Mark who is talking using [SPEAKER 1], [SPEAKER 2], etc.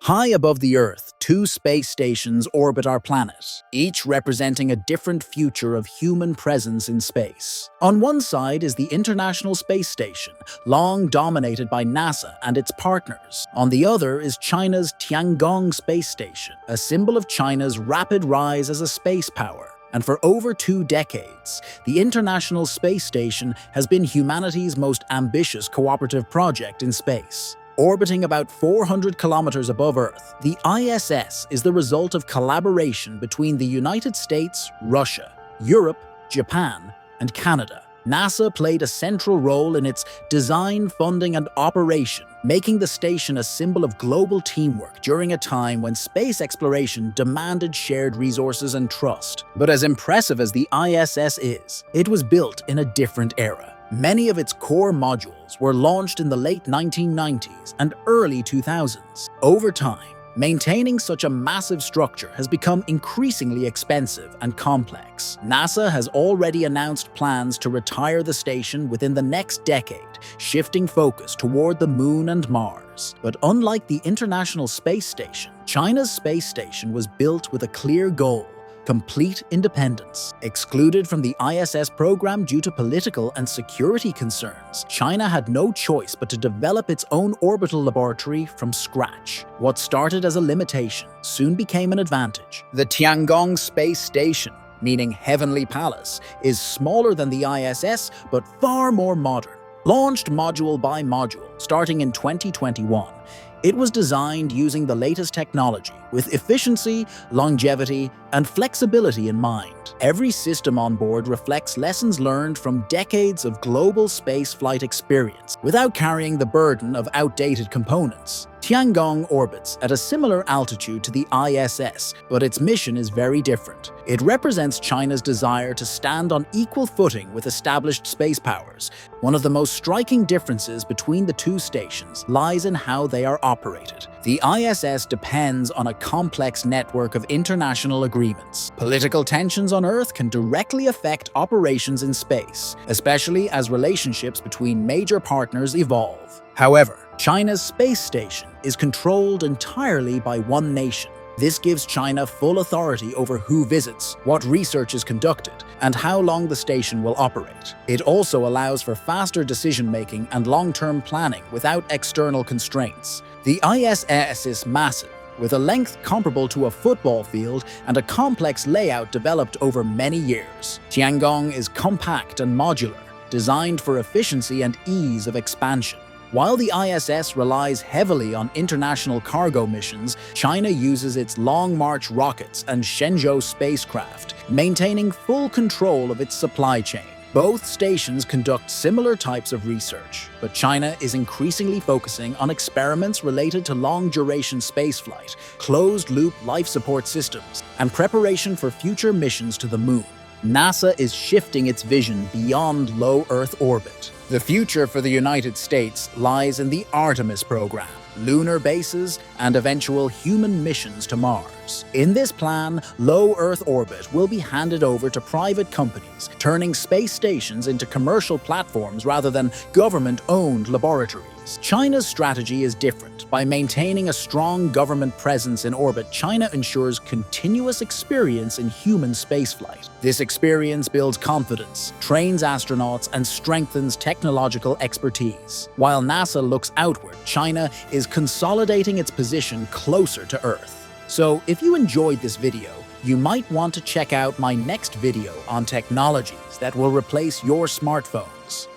[SPEAKER 1] High above the Earth, two space stations orbit our planet, each representing a different future of human presence in space. On one side is the International Space Station, long dominated by NASA and its partners. On the other is China's Tiangong Space Station, a symbol of China's rapid rise as a space power. And for over 2 decades, the International Space Station has been humanity's most ambitious cooperative project in space. Orbiting about 400 kilometers above Earth, the ISS is the result of collaboration between the United States, Russia, Europe, Japan, and Canada. NASA played a central role in its design, funding, and operation, making the station a symbol of global teamwork during a time when space exploration demanded shared resources and trust. But as impressive as the ISS is, it was built in a different era. Many of its core modules were launched in the late 1990s and early 2000s. Over time, maintaining such a massive structure has become increasingly expensive and complex. NASA has already announced plans to retire the station within the next decade, shifting focus toward the Moon and Mars. But unlike the International Space Station, China's space station was built with a clear goal: complete independence. Excluded from the ISS program due to political and security concerns, China had no choice but to develop its own orbital laboratory from scratch. What started as a limitation soon became an advantage. The Tiangong Space Station, meaning Heavenly Palace, is smaller than the ISS but far more modern. Launched module by module starting in 2021, it was designed using the latest technology, with efficiency, longevity, and flexibility in mind. Every system on board reflects lessons learned from decades of global spaceflight experience, without carrying the burden of outdated components. Tiangong orbits at a similar altitude to the ISS, but its mission is very different. It represents China's desire to stand on equal footing with established space powers. One of the most striking differences between the two stations lies in how they are operated. The ISS depends on a complex network of international agreements. Political tensions on Earth can directly affect operations in space, especially as relationships between major partners evolve. However, China's space station is controlled entirely by one nation. This gives China full authority over who visits, what research is conducted, and how long the station will operate. It also allows for faster decision-making and long-term planning without external constraints. The ISS is massive, with a length comparable to a football field and a complex layout developed over many years. Tiangong is compact and modular, designed for efficiency and ease of expansion. While the ISS relies heavily on international cargo missions, China uses its Long March rockets and Shenzhou spacecraft, maintaining full control of its supply chain. Both stations conduct similar types of research, but China is increasingly focusing on experiments related to long-duration spaceflight, closed-loop life support systems, and preparation for future missions to the Moon. NASA is shifting its vision beyond low Earth orbit. The future for the United States lies in the Artemis program, lunar bases, and eventual human missions to Mars. In this plan, low Earth orbit will be handed over to private companies, turning space stations into commercial platforms rather than government-owned laboratories. China's strategy is different. By maintaining a strong government presence in orbit, China ensures continuous experience in human spaceflight. This experience builds confidence, trains astronauts, and strengthens technological expertise. While NASA looks outward, China is consolidating its position closer to Earth. So, if you enjoyed this video, you might want to check out my next video on technologies that will replace your smartphones.